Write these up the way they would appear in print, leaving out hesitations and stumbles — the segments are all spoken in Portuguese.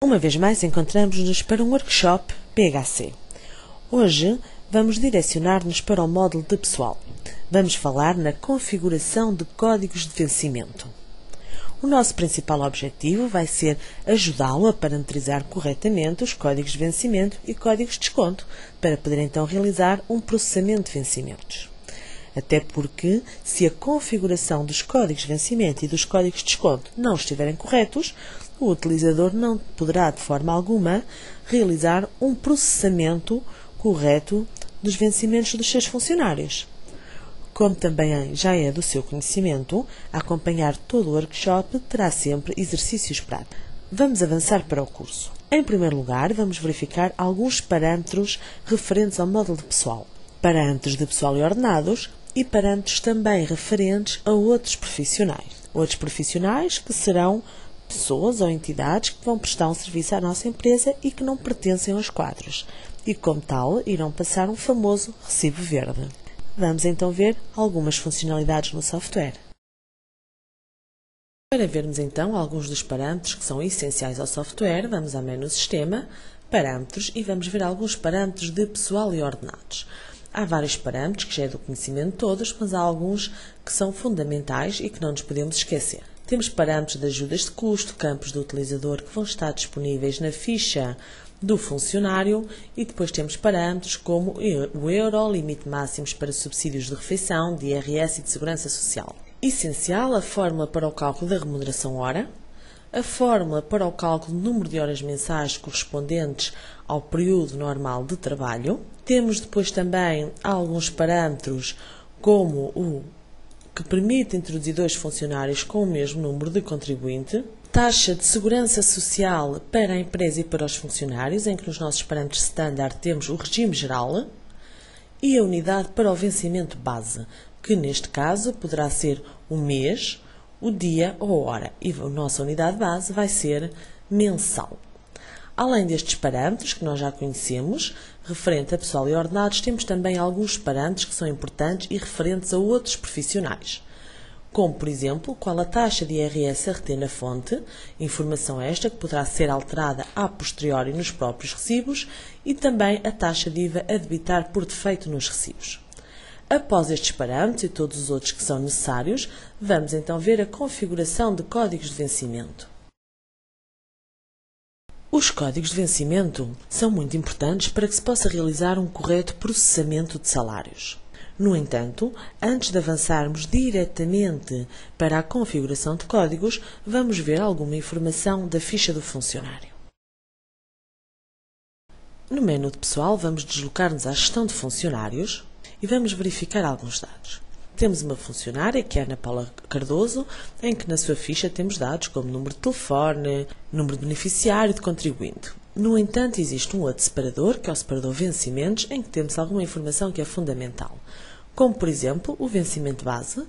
Uma vez mais encontramos-nos para um workshop PHC. Hoje vamos direcionar-nos para o módulo de pessoal. Vamos falar na configuração de códigos de vencimento. O nosso principal objetivo vai ser ajudá-lo a parametrizar corretamente os códigos de vencimento e códigos de desconto, para poder então realizar um processamento de vencimentos. Até porque, se a configuração dos códigos de vencimento e dos códigos de desconto não estiverem corretos, o utilizador não poderá, de forma alguma, realizar um processamento correto dos vencimentos dos seus funcionários. Como também já é do seu conhecimento, a acompanhar todo o workshop terá sempre exercícios práticos. Vamos avançar para o curso. Em primeiro lugar, vamos verificar alguns parâmetros referentes ao módulo de pessoal. Parâmetros de pessoal e ordenados e parâmetros também referentes a outros profissionais. Outros profissionais que serão pessoas ou entidades que vão prestar um serviço à nossa empresa e que não pertencem aos quadros, e como tal irão passar um famoso recibo verde. Vamos então ver algumas funcionalidades no software. Para vermos então alguns dos parâmetros que são essenciais ao software, vamos ao menu Sistema, Parâmetros e vamos ver alguns parâmetros de pessoal e ordenados. Há vários parâmetros que já é do conhecimento de todos, mas há alguns que são fundamentais e que não nos podemos esquecer. Temos parâmetros de ajudas de custo, campos do utilizador que vão estar disponíveis na ficha do funcionário e depois temos parâmetros como o euro, limite máximos para subsídios de refeição, de IRS e de segurança social. Essencial, a fórmula para o cálculo da remuneração hora, a fórmula para o cálculo do número de horas mensais correspondentes ao período normal de trabalho. Temos depois também alguns parâmetros como o que permite introduzir dois funcionários com o mesmo número de contribuinte, taxa de segurança social para a empresa e para os funcionários, em que nos nossos parâmetros standard temos o regime geral, e a unidade para o vencimento base, que neste caso poderá ser o mês, o dia ou a hora, e a nossa unidade base vai ser mensal. Além destes parâmetros que nós já conhecemos, referente a pessoal e ordenados, temos também alguns parâmetros que são importantes e referentes a outros profissionais, como, por exemplo, qual a taxa de IRS a reter na fonte, informação esta que poderá ser alterada a posteriori nos próprios recibos, e também a taxa de IVA a debitar por defeito nos recibos. Após estes parâmetros e todos os outros que são necessários, vamos então ver a configuração de códigos de vencimento. Os códigos de vencimento são muito importantes para que se possa realizar um correto processamento de salários. No entanto, antes de avançarmos diretamente para a configuração de códigos, vamos ver alguma informação da ficha do funcionário. No menu de pessoal, vamos deslocar-nos à gestão de funcionários e vamos verificar alguns dados. Temos uma funcionária, que é a Ana Paula Cardoso, em que na sua ficha temos dados como número de telefone, número de beneficiário e de contribuinte. No entanto, existe um outro separador, que é o separador vencimentos, em que temos alguma informação que é fundamental, como por exemplo o vencimento base,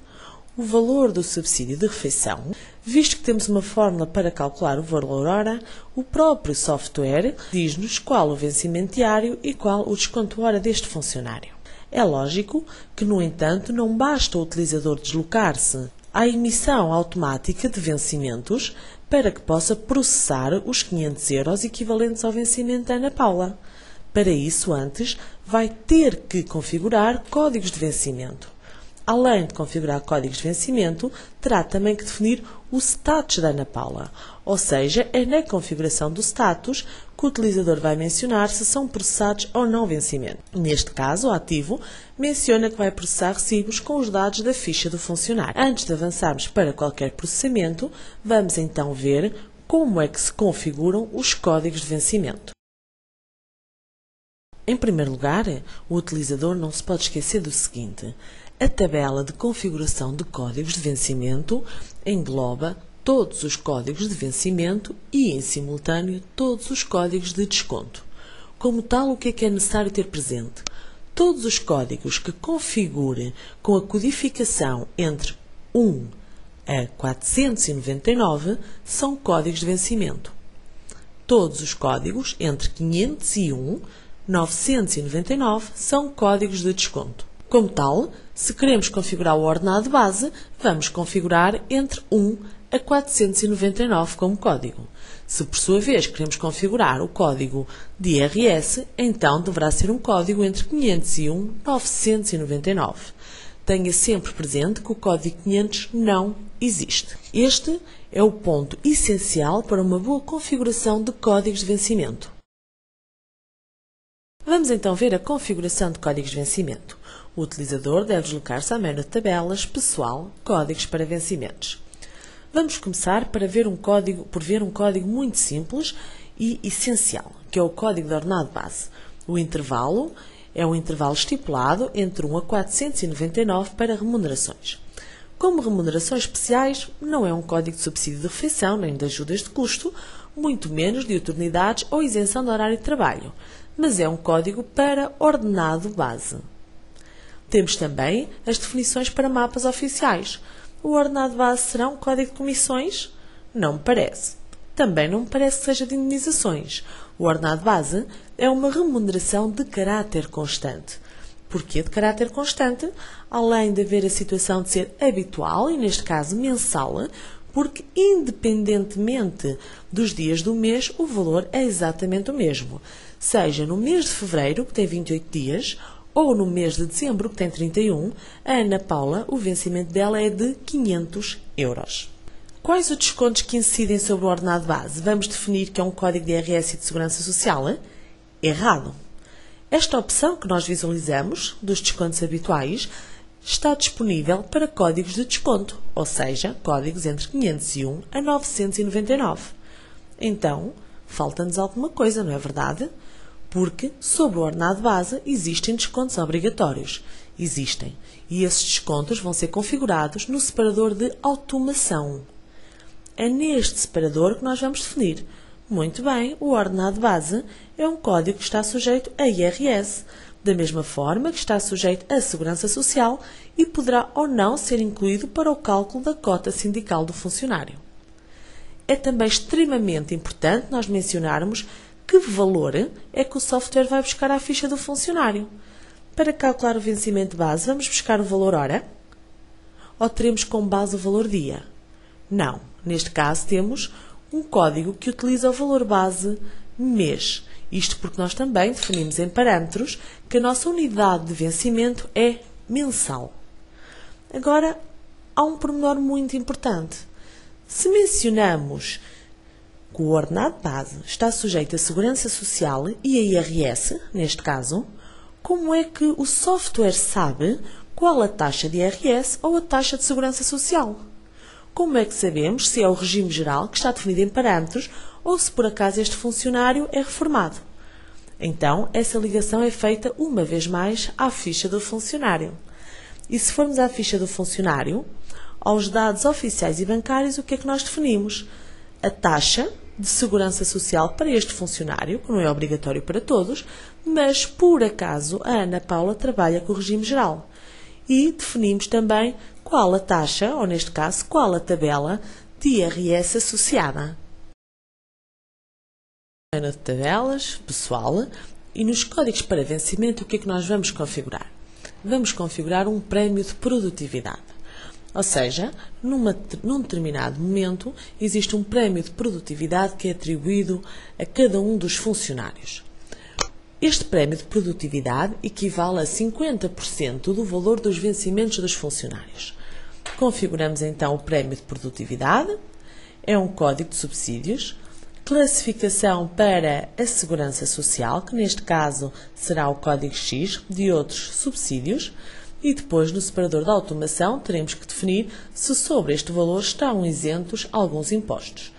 o valor do subsídio de refeição. Visto que temos uma fórmula para calcular o valor hora, o próprio software diz-nos qual o vencimento diário e qual o desconto hora deste funcionário. É lógico que, no entanto, não basta o utilizador deslocar-se à emissão automática de vencimentos para que possa processar os 500 € equivalentes ao vencimento da Ana Paula. Para isso, antes, vai ter que configurar códigos de vencimento. Além de configurar códigos de vencimento, terá também que definir o status da Ana Paula, ou seja, é na configuração do status que o utilizador vai mencionar se são processados ou não vencimento. Neste caso, o ativo menciona que vai processar recibos com os dados da ficha do funcionário. Antes de avançarmos para qualquer processamento, vamos então ver como é que se configuram os códigos de vencimento. Em primeiro lugar, o utilizador não se pode esquecer do seguinte: a tabela de configuração de códigos de vencimento engloba todos os códigos de vencimento e, em simultâneo, todos os códigos de desconto. Como tal, o que é necessário ter presente? Todos os códigos que configure com a codificação entre 1 a 499 são códigos de vencimento. Todos os códigos entre 501 e 999 são códigos de desconto. Como tal, se queremos configurar o ordenado base, vamos configurar entre 1 a 499 como código. Se por sua vez queremos configurar o código de IRS, então deverá ser um código entre 501 e 999. Tenha sempre presente que o código 500 não existe. Este é o ponto essencial para uma boa configuração de códigos de vencimento. Vamos então ver a configuração de códigos de vencimento. O utilizador deve deslocar-se à menu de tabelas, pessoal, códigos para vencimentos. Vamos começar por ver um código muito simples e essencial, que é o código de ordenado base. O intervalo é um intervalo estipulado entre 1 a 499 para remunerações. Como remunerações especiais, não é um código de subsídio de refeição nem de ajudas de custo, muito menos de oportunidades ou isenção de horário de trabalho, mas é um código para ordenado base. Temos também as definições para mapas oficiais. O ordenado base será um código de comissões? Não me parece. Também não me parece que seja de indenizações. O ordenado base é uma remuneração de caráter constante. Porquê de caráter constante? Além de haver a situação de ser habitual, e neste caso mensal, porque independentemente dos dias do mês, o valor é exatamente o mesmo. Seja no mês de fevereiro, que tem 28 dias, ou no mês de dezembro, que tem 31, a Ana Paula, o vencimento dela é de 500 euros. Quais os descontos que incidem sobre o ordenado base? Vamos definir que é um código de IRS e de Segurança Social? Errado. Esta opção que nós visualizamos, dos descontos habituais, está disponível para códigos de desconto, ou seja, códigos entre 501 a 999. Então, falta-nos alguma coisa, não é verdade? Porque, sobre o ordenado base, existem descontos obrigatórios. Existem. E esses descontos vão ser configurados no separador de automação. É neste separador que nós vamos definir. Muito bem, o ordenado base é um código que está sujeito a IRS, da mesma forma que está sujeito à Segurança Social e poderá ou não ser incluído para o cálculo da cota sindical do funcionário. É também extremamente importante nós mencionarmos que valor é que o software vai buscar à ficha do funcionário. Para calcular o vencimento base, vamos buscar o valor hora? Ou teremos como base o valor dia? Não. Neste caso, temos um código que utiliza o valor base mês. Isto porque nós também definimos em parâmetros que a nossa unidade de vencimento é mensal. Agora, há um pormenor muito importante. Se mencionamos que o ordenado base está sujeito à Segurança Social e à IRS, neste caso, como é que o software sabe qual a taxa de IRS ou a taxa de Segurança Social? Como é que sabemos se é o regime geral que está definido em parâmetros ou se por acaso este funcionário é reformado? Então, essa ligação é feita uma vez mais à ficha do funcionário. E se formos à ficha do funcionário, aos dados oficiais e bancários, o que é que nós definimos? A taxa de segurança social para este funcionário, que não é obrigatório para todos, mas por acaso a Ana Paula trabalha com o regime geral. E definimos também qual a taxa, ou neste caso, qual a tabela de IRS associada. Menu de tabelas, pessoal, e nos códigos para vencimento, o que é que nós vamos configurar? Vamos configurar um prémio de produtividade. Ou seja, num determinado momento, existe um prémio de produtividade que é atribuído a cada um dos funcionários. Este prémio de produtividade equivale a 50% do valor dos vencimentos dos funcionários. Configuramos então o prémio de produtividade, é um código de subsídios, classificação para a Segurança Social, que neste caso será o código X de outros subsídios, e depois no separador de automação teremos que definir se sobre este valor estão isentos alguns impostos.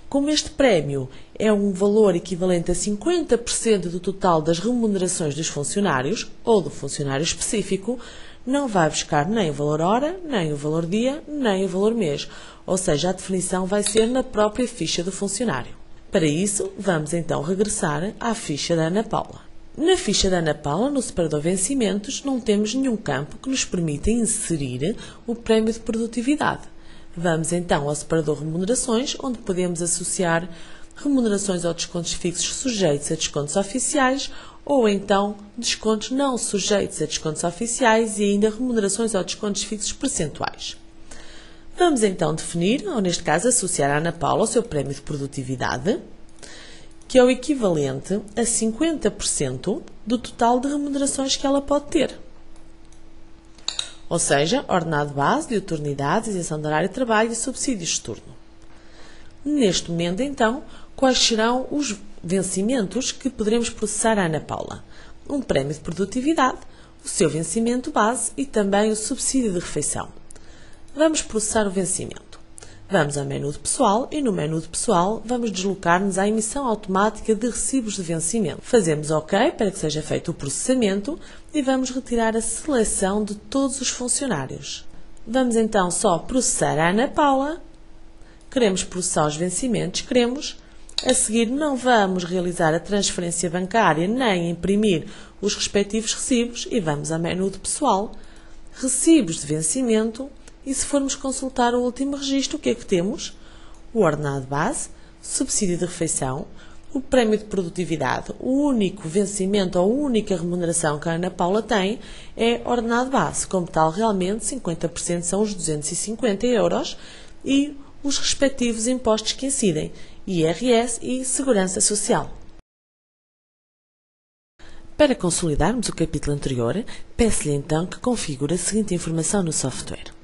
Como este prémio é um valor equivalente a 50% do total das remunerações dos funcionários, ou do funcionário específico, não vai buscar nem o valor hora, nem o valor dia, nem o valor mês. Ou seja, a definição vai ser na própria ficha do funcionário. Para isso, vamos então regressar à ficha da Ana Paula. Na ficha da Ana Paula, no separador vencimentos, não temos nenhum campo que nos permita inserir o prémio de produtividade. Vamos então ao separador remunerações, onde podemos associar remunerações ou descontos fixos sujeitos a descontos oficiais, ou então descontos não sujeitos a descontos oficiais e ainda remunerações ou descontos fixos percentuais. Vamos então definir, ou neste caso associar a Ana Paula ao seu prémio de produtividade, que é o equivalente a 50% do total de remunerações que ela pode ter. Ou seja, ordenado base, diuturnidade, isenção de horário de trabalho e subsídios de turno. Neste momento, então, quais serão os vencimentos que poderemos processar a Ana Paula? Um prémio de produtividade, o seu vencimento base e também o subsídio de refeição. Vamos processar o vencimento. Vamos ao menu de pessoal e no menu de pessoal vamos deslocar-nos à emissão automática de recibos de vencimento. Fazemos OK para que seja feito o processamento e vamos retirar a seleção de todos os funcionários. Vamos então só processar a Ana Paula. Queremos processar os vencimentos, queremos. A seguir não vamos realizar a transferência bancária nem imprimir os respectivos recibos e vamos ao menu de pessoal, recibos de vencimento. E se formos consultar o último registro, o que é que temos? O ordenado base, subsídio de refeição, o prémio de produtividade. O único vencimento ou a única remuneração que a Ana Paula tem é ordenado base. Como tal, realmente 50% são os 250 euros e os respectivos impostos que incidem, IRS e Segurança Social. Para consolidarmos o capítulo anterior, peço-lhe então que configure a seguinte informação no software.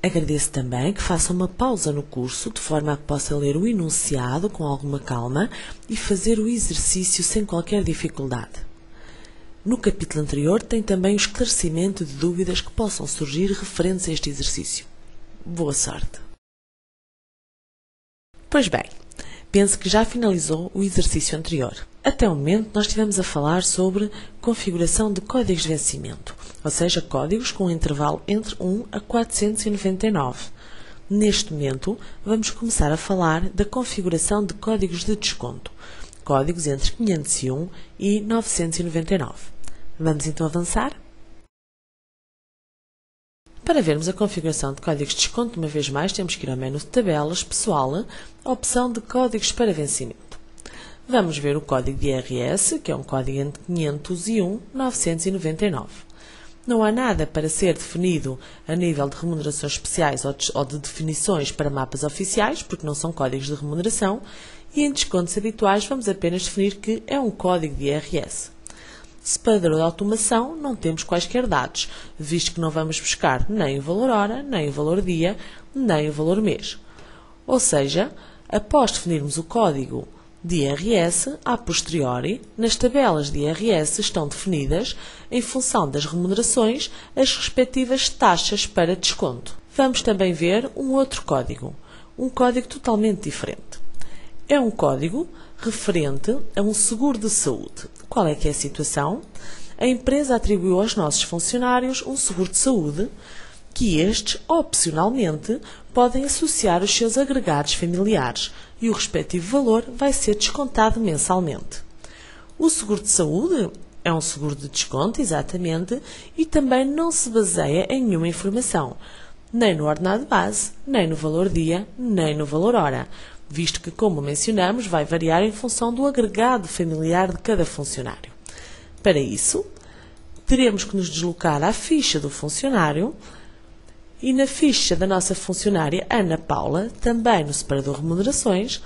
Agradeço também que faça uma pausa no curso, de forma a que possa ler o enunciado com alguma calma e fazer o exercício sem qualquer dificuldade. No capítulo anterior tem também o esclarecimento de dúvidas que possam surgir referentes a este exercício. Boa sorte! Pois bem, penso que já finalizou o exercício anterior. Até o momento nós estivemos a falar sobre configuração de códigos de vencimento, ou seja, códigos com um intervalo entre 1 a 499. Neste momento vamos começar a falar da configuração de códigos de desconto, códigos entre 501 e 999. Vamos então avançar? Para vermos a configuração de códigos de desconto, uma vez mais, temos que ir ao menu de tabelas, pessoal, a opção de códigos para vencimento. Vamos ver o código de IRS, que é um código entre 501 e 999. Não há nada para ser definido a nível de remunerações especiais ou de definições para mapas oficiais, porque não são códigos de remuneração, e em descontos habituais vamos apenas definir que é um código de IRS. Separador de automação, não temos quaisquer dados, visto que não vamos buscar nem o valor hora, nem o valor dia, nem o valor mês. Ou seja, após definirmos o código de IRS, a posteriori, nas tabelas de IRS estão definidas, em função das remunerações, as respectivas taxas para desconto. Vamos também ver um outro código, um código totalmente diferente. É um código referente a um seguro de saúde. Qual é que é a situação? A empresa atribuiu aos nossos funcionários um seguro de saúde que estes, opcionalmente, podem associar os seus agregados familiares e o respectivo valor vai ser descontado mensalmente. O seguro de saúde é um seguro de desconto, exatamente, e também não se baseia em nenhuma informação, nem no ordenado base, nem no valor dia, nem no valor hora, visto que, como mencionamos, vai variar em função do agregado familiar de cada funcionário. Para isso, teremos que nos deslocar à ficha do funcionário e na ficha da nossa funcionária Ana Paula, também no separador remunerações,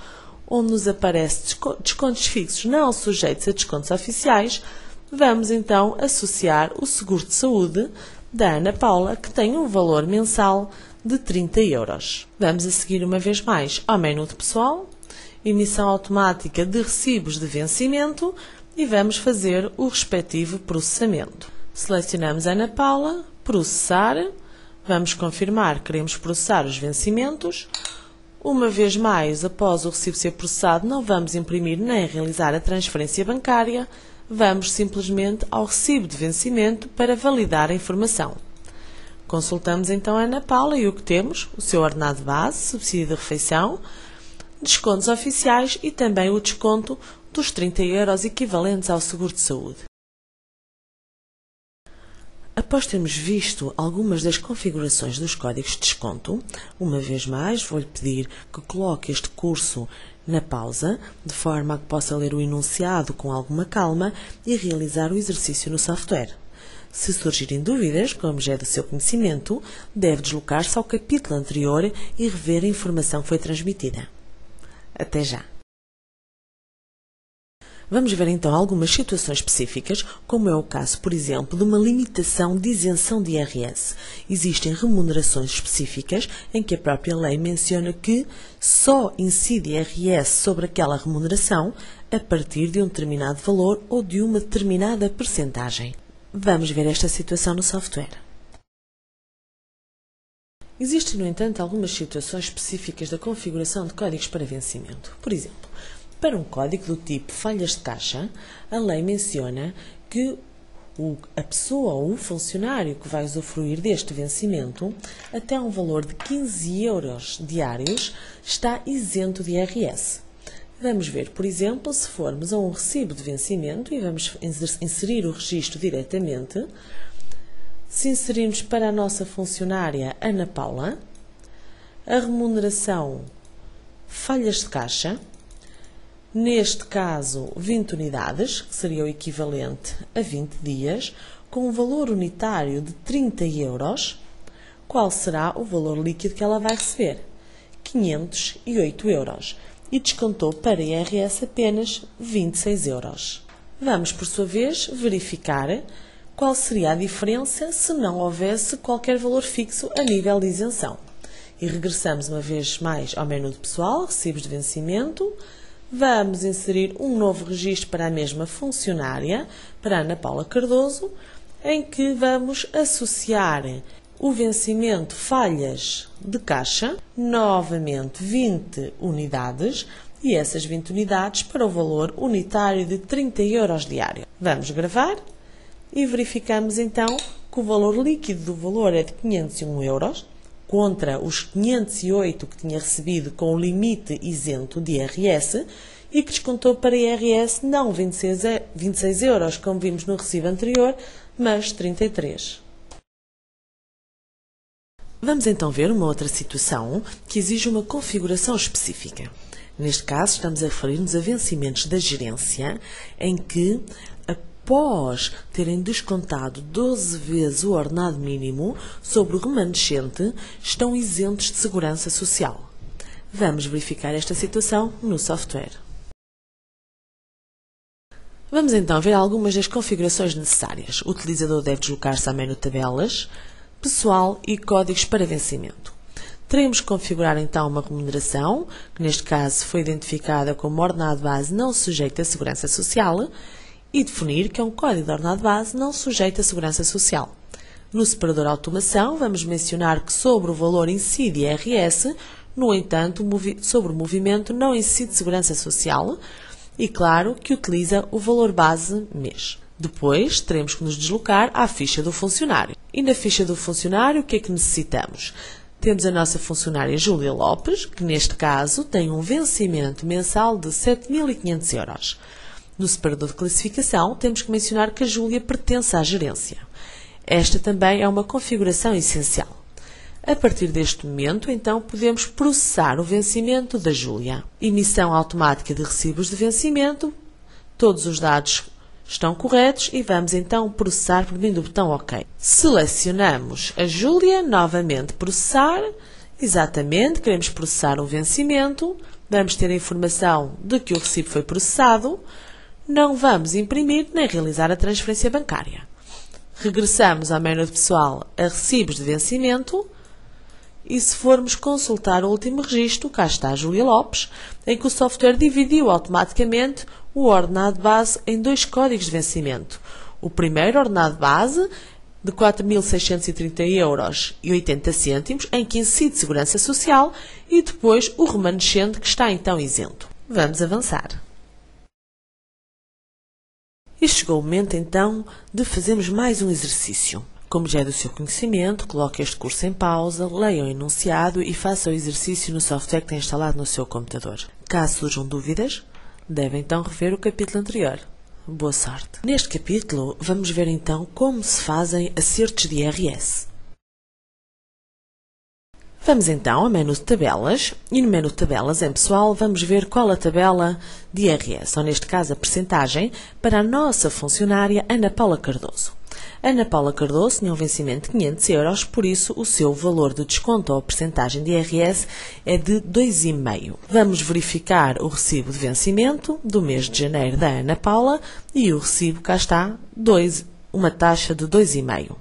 onde nos aparece descontos fixos não sujeitos a descontos oficiais, vamos então associar o seguro de saúde da Ana Paula, que tem um valor mensal de 30 euros. Vamos a seguir uma vez mais ao menu de pessoal, emissão automática de recibos de vencimento e vamos fazer o respectivo processamento. Selecionamos Ana Paula, processar, vamos confirmar que queremos processar os vencimentos. Uma vez mais, após o recibo ser processado, não vamos imprimir nem realizar a transferência bancária, vamos simplesmente ao recibo de vencimento para validar a informação. Consultamos então a Ana Paula e o que temos? O seu ordenado base, subsídio de refeição, descontos oficiais e também o desconto dos 30 euros equivalentes ao seguro de saúde. Após termos visto algumas das configurações dos códigos de desconto, uma vez mais vou-lhe pedir que coloque este curso na pausa, de forma a que possa ler o enunciado com alguma calma e realizar o exercício no software. Se surgirem dúvidas, como já é do seu conhecimento, deve deslocar-se ao capítulo anterior e rever a informação que foi transmitida. Até já! Vamos ver então algumas situações específicas, como é o caso, por exemplo, de uma limitação de isenção de IRS. Existem remunerações específicas em que a própria lei menciona que só incide IRS sobre aquela remuneração a partir de um determinado valor ou de uma determinada percentagem. Vamos ver esta situação no software. Existem, no entanto, algumas situações específicas da configuração de códigos para vencimento. Por exemplo, para um código do tipo falhas de caixa, a lei menciona que a pessoa ou o funcionário que vai usufruir deste vencimento, até um valor de 15 euros diários, está isento de IRS. Vamos ver, por exemplo, se formos a um recibo de vencimento e vamos inserir o registro diretamente. Se inserirmos para a nossa funcionária Ana Paula, a remuneração falhas de caixa, neste caso 20 unidades, que seria o equivalente a 20 dias, com um valor unitário de 30 euros, qual será o valor líquido que ela vai receber? 508 euros. E descontou para IRS apenas 26 euros. Vamos, por sua vez, verificar qual seria a diferença se não houvesse qualquer valor fixo a nível de isenção. E regressamos uma vez mais ao menu de pessoal, recibos de vencimento. Vamos inserir um novo registro para a mesma funcionária, para Ana Paula Cardoso, em que vamos associar o vencimento falhas de caixa, novamente 20 unidades, e essas 20 unidades para o valor unitário de 30 euros diário. Vamos gravar e verificamos então que o valor líquido do valor é de 501 euros, contra os 508 que tinha recebido com o limite isento de IRS e que descontou para IRS não 26 euros, como vimos no recibo anterior, mas 33. Vamos então ver uma outra situação que exige uma configuração específica. Neste caso, estamos a referir-nos a vencimentos da gerência, em que, após terem descontado 12 vezes o ordenado mínimo sobre o remanescente, estão isentos de segurança social. Vamos verificar esta situação no software. Vamos então ver algumas das configurações necessárias. O utilizador deve deslocar-se ao menu Tabelas, Pessoal e Códigos para vencimento. Teremos que configurar então uma remuneração, que neste caso foi identificada como ordenado base não sujeito à segurança social, e definir que é um código de ordenado base não sujeito à segurança social. No separador automação, vamos mencionar que sobre o valor incide IRS, no entanto, sobre o movimento não incide segurança social, e claro que utiliza o valor base mês. Depois, teremos que nos deslocar à ficha do funcionário. E na ficha do funcionário, o que é que necessitamos? Temos a nossa funcionária Júlia Lopes, que neste caso tem um vencimento mensal de 7.500 euros. No separador de classificação, temos que mencionar que a Júlia pertence à gerência. Esta também é uma configuração essencial. A partir deste momento, então, podemos processar o vencimento da Júlia. Emissão automática de recibos de vencimento. Todos os dados estão corretos e vamos então processar por meio do botão OK. Selecionamos a Júlia, novamente processar. Exatamente, queremos processar o vencimento. Vamos ter a informação de que o recibo foi processado. Não vamos imprimir nem realizar a transferência bancária. Regressamos ao menu de pessoal a recibos de vencimento. E se formos consultar o último registro, cá está a Júlia Lopes, em que o software dividiu automaticamente o ordenado base em dois códigos de vencimento. O primeiro ordenado base, de 4.630 euros e 80 cêntimos, em que incide segurança social, e depois o remanescente, que está então isento. Vamos avançar. E chegou o momento então de fazermos mais um exercício. Como já é do seu conhecimento, coloque este curso em pausa, leia o enunciado e faça o exercício no software que tem instalado no seu computador. Caso surjam dúvidas, deve então rever o capítulo anterior. Boa sorte! Neste capítulo, vamos ver então como se fazem acertos de IRS. Vamos então ao menu de tabelas, e no menu de tabelas, em pessoal, vamos ver qual a tabela de IRS, ou neste caso a percentagem, para a nossa funcionária Ana Paula Cardoso. Ana Paula Cardoso tinha um vencimento de 500 euros, por isso o seu valor de desconto ou percentagem de IRS é de 2,5%. Vamos verificar o recibo de vencimento do mês de janeiro da Ana Paula e o recibo, cá está, uma taxa de 2,5%.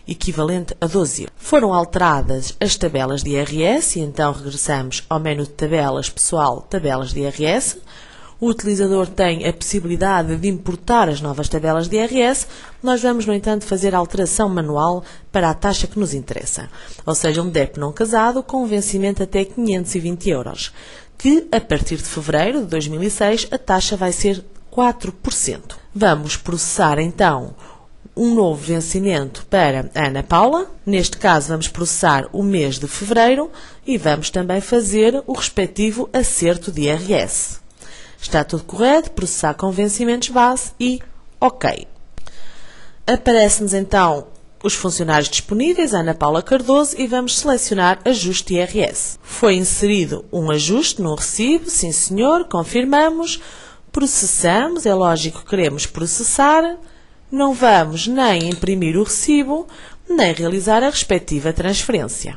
Equivalente a 12 euros. Foram alteradas as tabelas de IRS e então regressamos ao menu de tabelas pessoal, tabelas de IRS. O utilizador tem a possibilidade de importar as novas tabelas de IRS. Nós vamos, no entanto, fazer a alteração manual para a taxa que nos interessa. Ou seja, um DEP não casado com um vencimento até 520 euros, que a partir de fevereiro de 2006 a taxa vai ser 4%. Vamos processar então um novo vencimento para a Ana Paula. Neste caso, vamos processar o mês de fevereiro e vamos também fazer o respectivo acerto de IRS. Está tudo correto, processar com vencimentos base e OK. Aparece-nos então os funcionários disponíveis, Ana Paula Cardoso, e vamos selecionar ajuste de IRS. Foi inserido um ajuste no recibo, sim senhor, confirmamos, processamos, é lógico que queremos processar. Não vamos nem imprimir o recibo, nem realizar a respectiva transferência.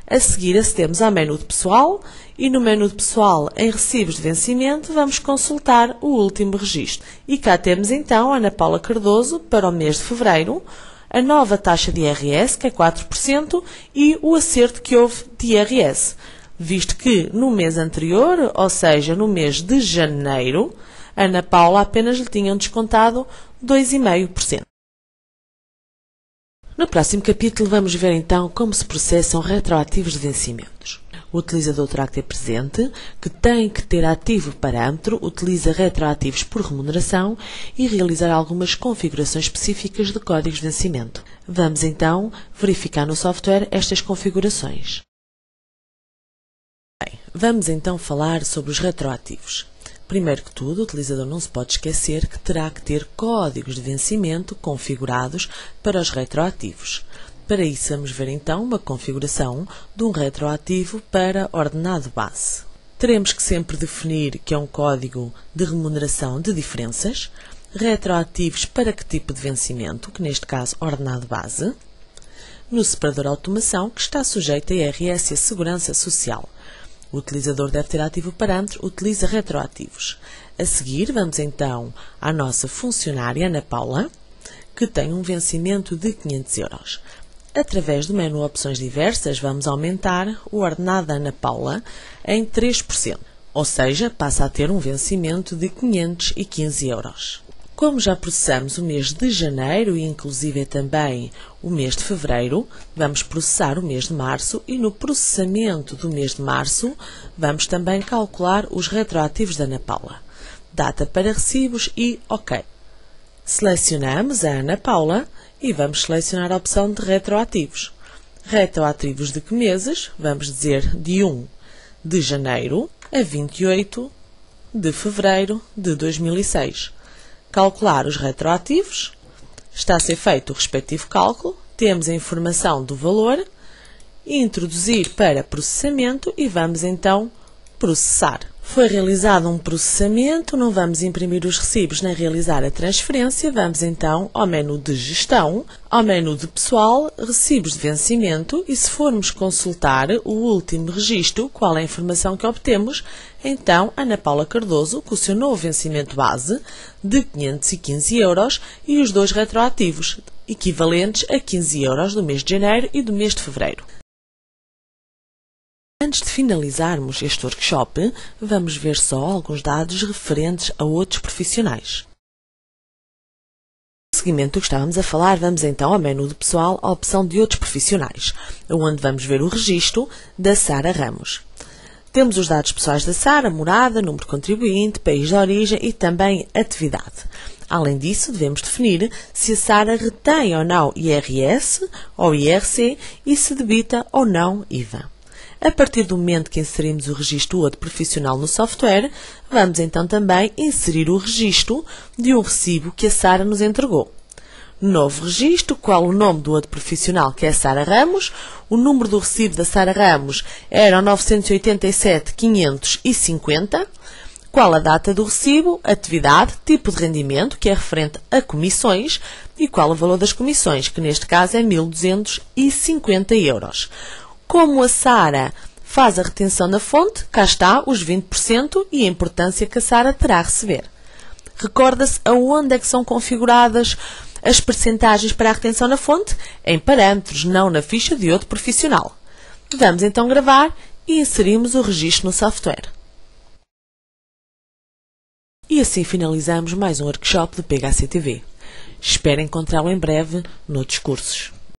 A seguir, acedemos ao menu de pessoal e no menu de pessoal, em recibos de vencimento, vamos consultar o último registro. E cá temos então Ana Paula Cardoso para o mês de fevereiro, a nova taxa de IRS, que é 4%, e o acerto que houve de IRS, visto que no mês anterior, ou seja, no mês de janeiro, Ana Paula apenas lhe tinham descontado 2,5%. No próximo capítulo vamos ver então como se processam retroativos de vencimentos. O utilizador terá que ter presente que tem que ter ativo o parâmetro, utiliza retroativos por remuneração e realizar algumas configurações específicas de códigos de vencimento. Vamos então verificar no software estas configurações. Bem, vamos então falar sobre os retroativos. Primeiro que tudo, o utilizador não se pode esquecer que terá que ter códigos de vencimento configurados para os retroativos. Para isso, vamos ver então uma configuração de um retroativo para ordenado base. Teremos que sempre definir que é um código de remuneração de diferenças, retroativos para que tipo de vencimento, que neste caso ordenado base, no separador automação, que está sujeito a IRS e a Segurança Social. O utilizador deve ter ativo o parâmetro utiliza retroativos. A seguir, vamos então à nossa funcionária Ana Paula, que tem um vencimento de 500 euros. Através do menu Opções Diversas, vamos aumentar o ordenado da Ana Paula em 3%, ou seja, passa a ter um vencimento de 515 euros. Como já processamos o mês de janeiro e inclusive também o mês de fevereiro, vamos processar o mês de março e no processamento do mês de março vamos também calcular os retroativos da Ana Paula. Data para recibos e OK. Selecionamos a Ana Paula e vamos selecionar a opção de retroativos. Retroativos de que meses? Vamos dizer de 1 de janeiro a 28 de fevereiro de 2006. Calcular os retroativos, está a ser feito o respectivo cálculo, temos a informação do valor, introduzir para processamento e vamos então processar. Foi realizado um processamento, não vamos imprimir os recibos nem realizar a transferência, vamos então ao menu de gestão, ao menu de pessoal, recibos de vencimento e se formos consultar o último registro, qual é a informação que obtemos, então Ana Paula Cardoso, com o seu novo vencimento base de 515 euros e os dois retroativos, equivalentes a 15 euros do mês de janeiro e do mês de fevereiro. Antes de finalizarmos este workshop, vamos ver só alguns dados referentes a outros profissionais. No seguimento do que estávamos a falar, vamos então ao menu de pessoal, à opção de outros profissionais, onde vamos ver o registro da Sara Ramos. Temos os dados pessoais da Sara, morada, número de contribuinte, país de origem e também atividade. Além disso, devemos definir se a Sara retém ou não IRS ou IRC e se debita ou não IVA. A partir do momento que inserimos o registro UA de profissional no software, vamos então também inserir o registro de um recibo que a Sara nos entregou. Novo registro, qual o nome do UA de profissional, que é Sara Ramos, o número do recibo da Sara Ramos era 987.550, qual a data do recibo, atividade, tipo de rendimento, que é referente a comissões, e qual o valor das comissões, que neste caso é 1.250 euros. Como a Sara faz a retenção na fonte, cá está os 20% e a importância que a Sara terá a receber. Recorda-se aonde é que são configuradas as percentagens para a retenção na fonte? Em parâmetros, não na ficha de outro profissional. Vamos então gravar e inserimos o registro no software. E assim finalizamos mais um workshop do PHCTV. Espero encontrá-lo em breve noutros cursos.